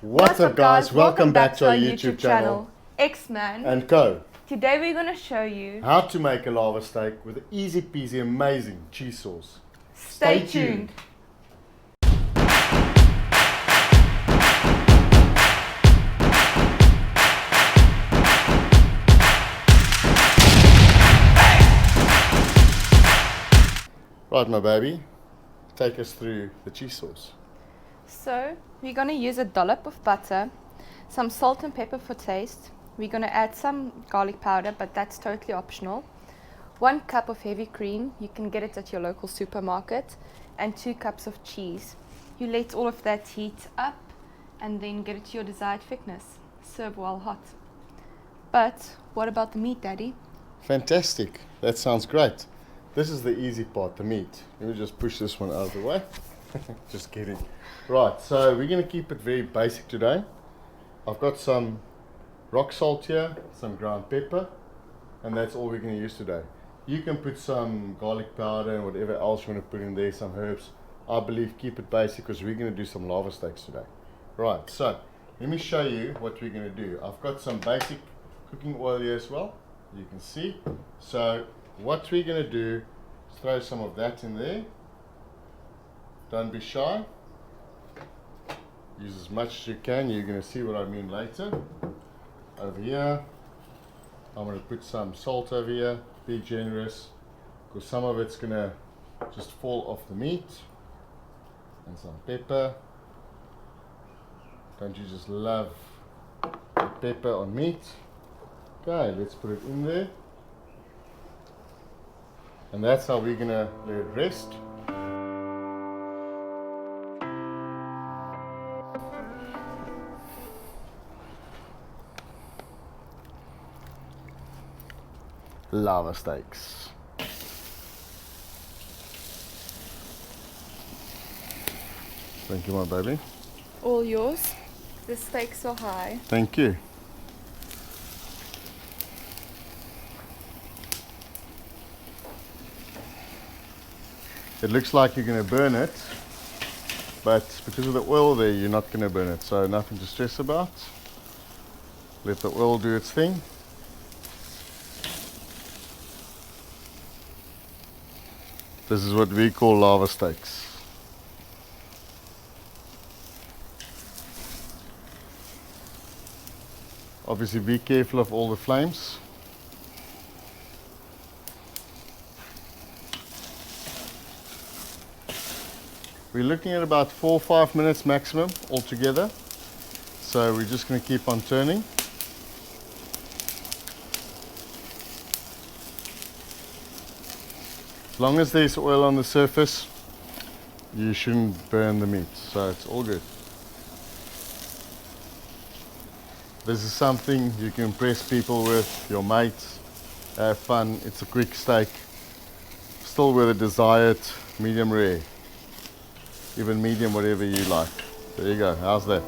What's up guys, welcome back to our YouTube channel, X-Man and Co. Today we're going to show you How to make a lava steak with easy peasy amazing cheese sauce. Stay tuned. Right my baby, take us through the cheese sauce. So we're going to use a dollop of butter, some salt and pepper for taste. We're going to add some garlic powder, but that's totally optional. 1 cup of heavy cream, you can get it at your local supermarket, and 2 cups of cheese. You let all of that heat up and then get it to your desired thickness. Serve while hot. But what about the meat, Daddy? Fantastic, that sounds great. This is the easy part, the meat. Let me just push this one out of the way. Just kidding. Right, so we're going to keep it very basic today. I've got some rock salt here, some ground pepper, and that's all we're going to use today. You can put some garlic powder and whatever else you want to put in there, some herbs. I believe keep it basic because we're going to do some lava steaks today. Right, so let me show you what we're going to do. I've got some basic cooking oil here as well, you can see. So what we're going to do is throw some of that in there. Don't be shy. Use as much as you can. You're going to see what I mean later. Over here, I'm going to put some salt over here. Be generous, because some of it's going to just fall off the meat. And some pepper. Don't you just love the pepper on meat? Okay, let's put it in there. And that's how we're going to let it rest. Lava steaks. Thank you, my baby. All yours. The stakes are high. Thank you. It looks like you're going to burn it, but because of the oil there, you're not going to burn it, so nothing to stress about. Let the oil do its thing. This is what we call lava steaks. Obviously be careful of all the flames. We're looking at about 4 or 5 minutes maximum altogether. So we're just going to keep on turning. As long as there's oil on the surface, you shouldn't burn the meat, so it's all good. This is something you can impress people with, your mates, have fun. It's a quick steak, still with a desired medium rare, even medium, whatever you like. There you go, how's that?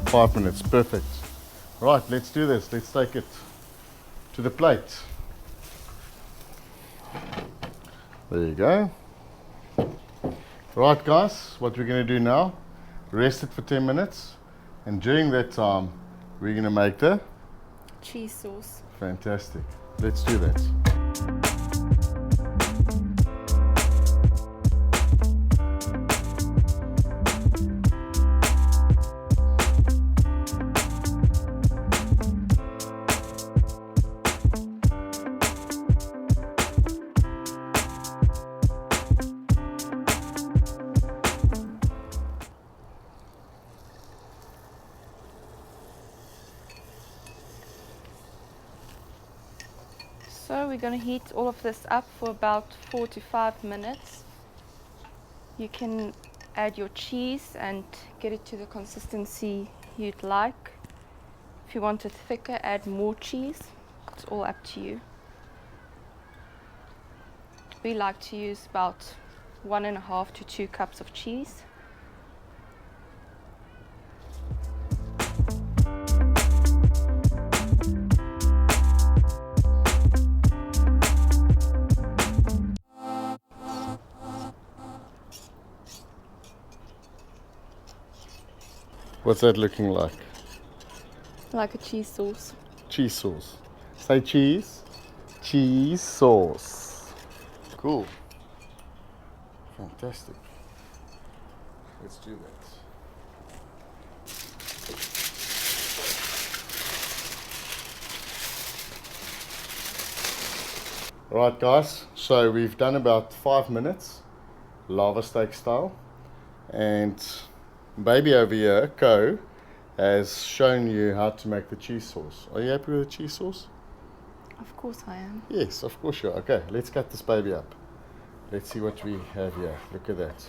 5 minutes, perfect. Right, let's do this. Let's take it to the plate. There you go. Right guys, what we're going to do now, rest it for 10 minutes, and during that time we're going to make the cheese sauce. Fantastic. Let's do that. So we're going to heat all of this up for about 4 to 5 minutes. You can add your cheese and get it to the consistency you'd like. If you want it thicker, add more cheese. It's all up to you. We like to use about 1.5 to 2 cups of cheese. What's that looking like? Like a cheese sauce. Cheese sauce. Say cheese. Cheese sauce. Cool. Fantastic. Let's do that. Right guys, so we've done about 5 minutes, lava steak style, and baby over here, Co, has shown you how to make the cheese sauce. Are you happy with the cheese sauce? Of course I am. Yes, of course you are. Okay, let's cut this baby up. Let's see what we have here. Look at that.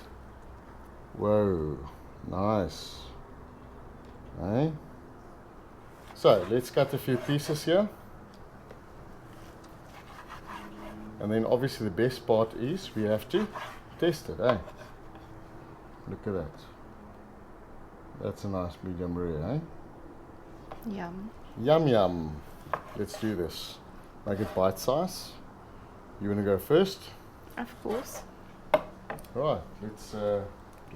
Whoa, nice. Hey? So, let's cut a few pieces here. And then obviously the best part is we have to test it, eh? Look at that. That's a nice medium rare, eh? Yum. Yum yum. Let's do this. Make it bite size. You want to go first? Of course. Right, let's do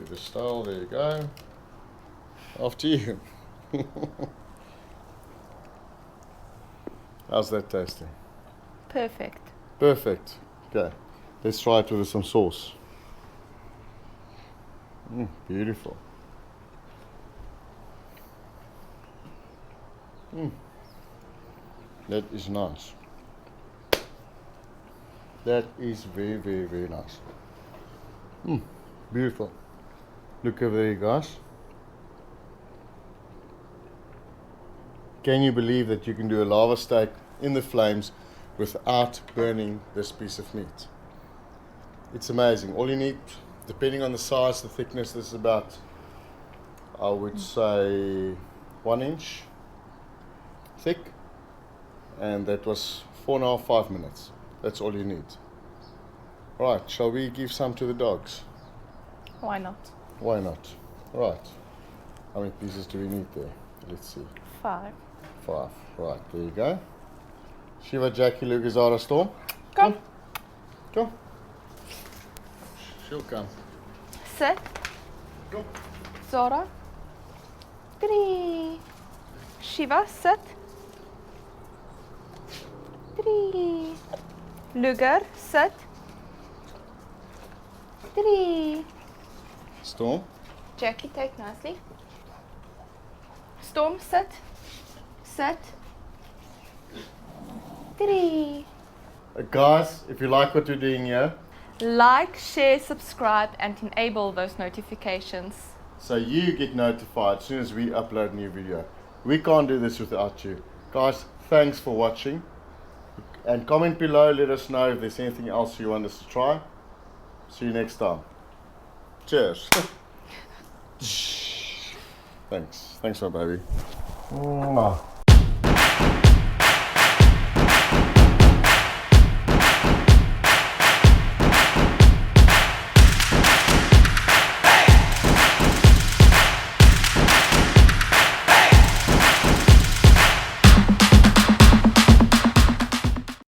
the style. There you go. After you. How's that tasting? Perfect. Perfect. Okay, let's try it with some sauce. Beautiful. That is nice. That is very, very, very nice. Beautiful. Look over there, guys. Can you believe that you can do a lava steak in the flames without burning this piece of meat? It's amazing. All you need, depending on the size, the thickness, this is about, I would say, 1 inch thick, and that was 4.5, 5 minutes. That's all you need. Right, shall we give some to the dogs? Why not? Why not? Right. How many pieces do we need there? Let's see. 5. 5. Right, there you go. Shiva, Jackie, Lucas, Zara, Storm. Come. Come. She'll come. Sit. Come. Zora. 3. Shiva, sit. 3. Luger, sit. 3. Storm. Jackie, take nicely. Storm, sit. Sit. 3. Guys, if you like what we're doing here, Like, share, subscribe, and enable those notifications. so you get notified as soon as we upload a new video. We can't do this without you. Guys, thanks for watching. And comment below, let us know if there's anything else you want us to try. See you next time. Cheers. Thanks. Thanks, my baby. Mwah.